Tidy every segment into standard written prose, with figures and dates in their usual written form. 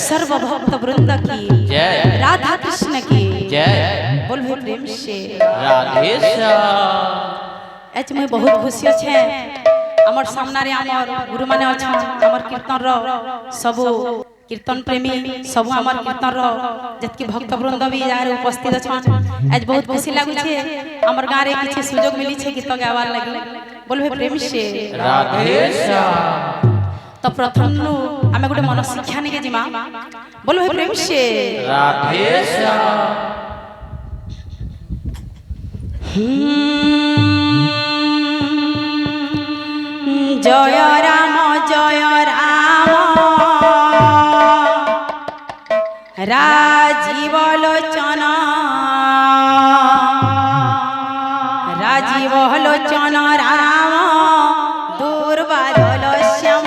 सर्व भक्त वृंद की जय। राधा कृष्ण की जय। बोल भाई प्रेम से राधे श्याम। आज मैं बहुत खुशी अच्छे आमर सामने आमर गुरु माने अच्छा आमर कीर्तन रो सब कीर्तन प्रेमी सब आमर कीर्तन रो जतकी भक्त वृंद भी यार उपस्थित अच्छा आज बहुत खुशी लागु छे आमर गाँव रे किछि सुयोग मिली छे गीत गावार लागि बोल भाई प्रेम से राधे श्याम। तो प्रथम नु आमे गुटे मन शिक्षा ने के जिमा बोल भाई प्रेम से राधे श्याम। जय राम राजीव लोचन राम दुर्बादल श्याम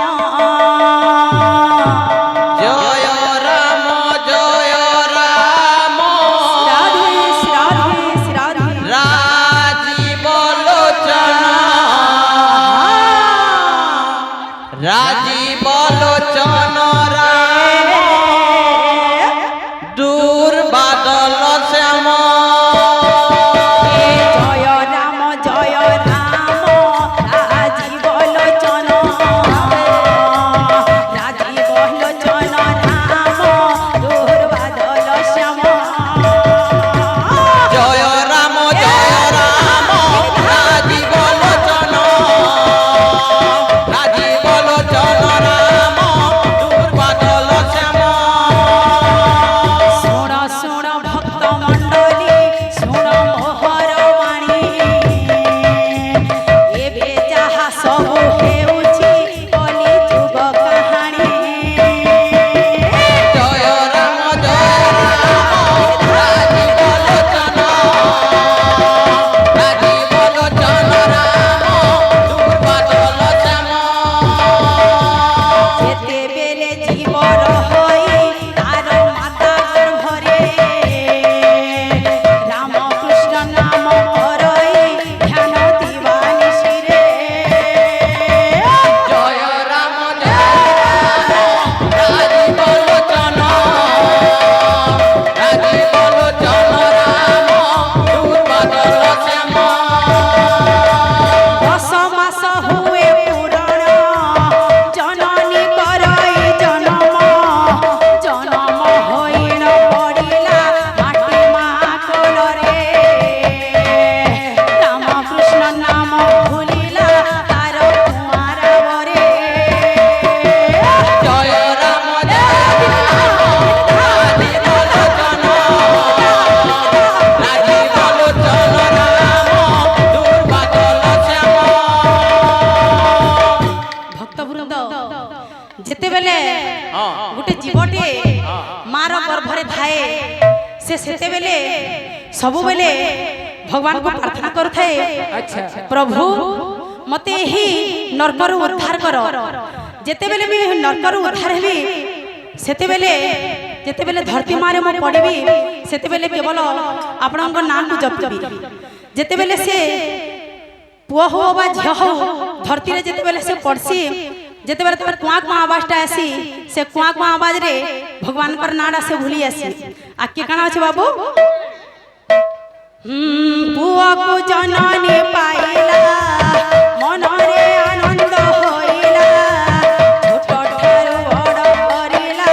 जय राम राधे राधे राधे राजीव लोचन राजीव लोचन राम दूर बादल श्याम। जय राम राजीव लोचन राम दुर्बादल श्याम जय राम राजीव लोचन राजीव लोचन राम दूर बादल श्याम। सुण सुण भक्त मंडली सुण मोहर वाणी एबे जहा सब हेउछि कली जुग कहानी जय राम राजीव लोचन राजीव लोचन राम दूर बादल श्याम। जेते बेले जीवर होई तार माता गर्भरे राम कृष्ण नाम करई ध्यान दीवानी शिरे जय राम राजीव लोचन राजीव लोचन राम दूर बादल श्याम। 10 मास हुए पुराण जननी करई जन्म होइन पड़िला माटी माकड़रे राम कृष्ण नाम भूलिला तार कुआरा बरे जय राम राजीव लोचन राजीव लोचन राम दूर बादल श्याम। भक्त वृंद जेते बेले गोटे जीवटे मार गर्भरे थाए से सेते बेले सबु बेले भगवान को प्रार्थना करथाए प्रभु मते ही नरकरु उद्धार कर जेते बेले भी नरकरु उद्धार हेबी सेते बेले जेते बेले धरती मारे म पड़बी सेते बेले केवल आपनक नाम को जपबी जेते बेले से पुआ हो बा झिया हो धरती रे जेते बेले से पड़सी जेते बेले तोर कुआ कुआ आवाजटा आसी से कुआ कुआ आवाज रे भगवान पर नाड़ा से भूली आसी आ के काना अछि बाबू पुआ को जननी पाइला मन रे आनंद होइला छोट ठारू बड़ करिला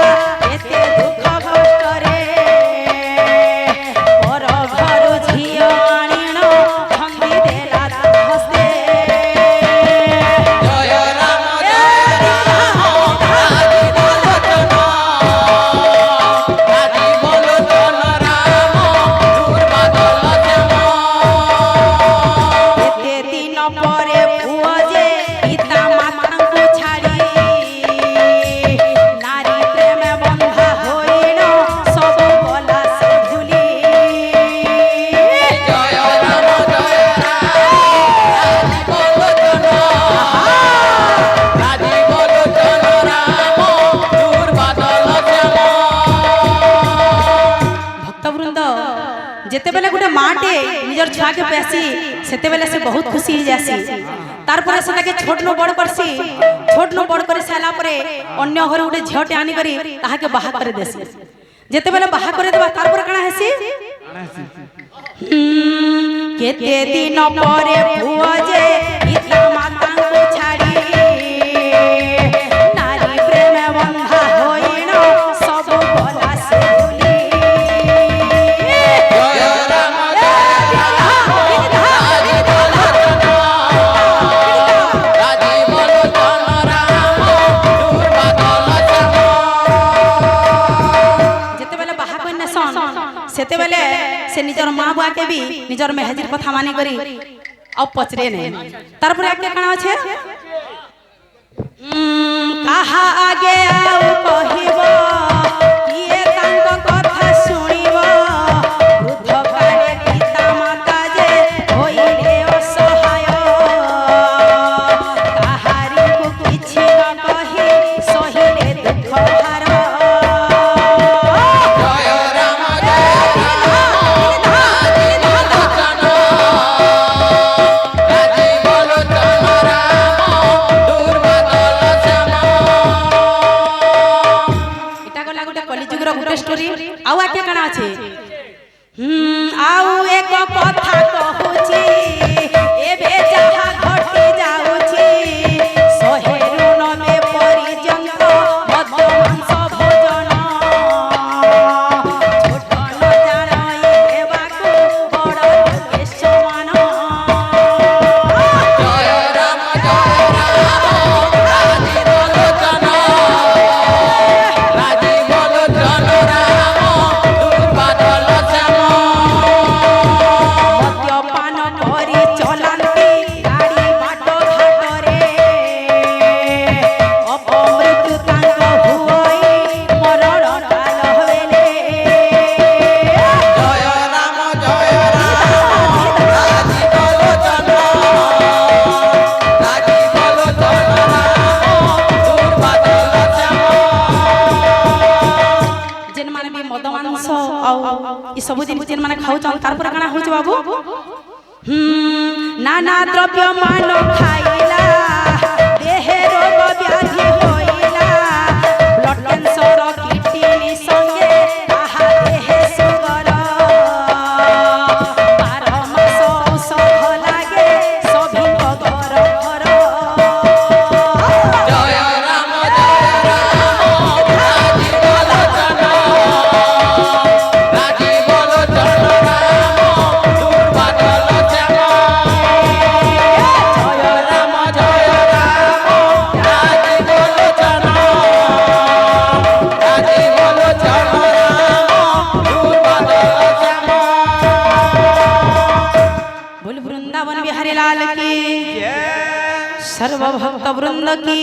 एते दुख कष्ट रे पर घर झिया आनिण भंगी देला हस्ते जय राम राजीव लोचन राजीव लोचन राम दूर बादल श्याम। एते दिन परे पुआ जे पिता माता को छाड़ी नारी प्रेम बंधा होइल सब गला से भूली जय राम राजीव लोचन राजीव लोचन राम दूर बादल श्याम। भक्त वृंद যেতে বেলে গোটে মাটে নিজের ছুয়াকে পেছি সেতে বেলে সে বহুত খুশি হয়ে যাসি তারপরে সেটাকে ছোট নো বড় করছি ছোট নো বড় করে সাইলা পরে অন্য ঘরে গোটে ঝিওটে আনি করি তাহাকে বাহা করে দেছি যেতে বেলে বাহা করে দেবা তারপরে কানা হেসি কেতে দিন পরে পুয়া যে ইতা মাতাঙ্গু ছাড়ি নারী প্রেমে বন্ধা হইন সব বলা সে ভুলি জয় রাম রাজীব লোচন রাম দুর্বাদল শ্যাম যেতেবেলে বাহা কইনে সন সেতেবেলে সে নিজর মা বুয়াকে বি নিজর মেহেজির কথা মানি করি আও পচরে নে তারপরে আগে কানা আছে কাহা আগে আও কহিব কিয়ে তাঙ্ক কথা শুনিব বৃদ্ধ কালে পিতা মাতা যে হইলে অসহায় কাহারিকু কিছু ন কহি সহিলে দুঃখ ভার জয় রাম রাজীব লোচন রাম দুর্বাদল শ্যাম এটা গলা গোটে কলিযুগর গোটে স্টোরি আউ আকে কানা আছে আউ এক কথা কহুছি এবে যাহা ঘটি যাଉଛି সহেরু নবে পরিজন্ত মদ মাংস ভোজন ছোট ন জানই দেবাকু বড় লোকে সমান জয় রাম রাজীব লোচন রাজীব লোচন রাম দুর্বাদল শ্যাম মদ্যপান করে চলান্তি গাড়ি বাট ঘাটরে অপমৃত্যু তাঙ্ক হুই মরণ কাল হইলে জয় রাম রাজীব লোচন রাজীব লোচন রাম দুর্বাদল শ্যাম যেন মানে বি মদ মাংস আউ ই সবু জিনিস যেন মানে খাউছন তারপরে কানা হচ্ছে বাবু নানা দ্রব্য মান খাইলা দেহে রোগ ব্যাধি হইলা ব্লড ক্যান্সার কিডনি সঙ্গে তাহা দেহে সুগর 12 মাস ঔষধ লাগে সভিঙ্গ ঘর ঘর জয় রাম রাজীব লোচন রাজীব লোচন রাম দুর্বাদল শ্যাম জয় রাম রাজীব লোচন রাজীব লোচন রাম দুর্বাদল শ্যাম बोल वृंदावन बिहारी लाल की सर्व भक्त वृंद की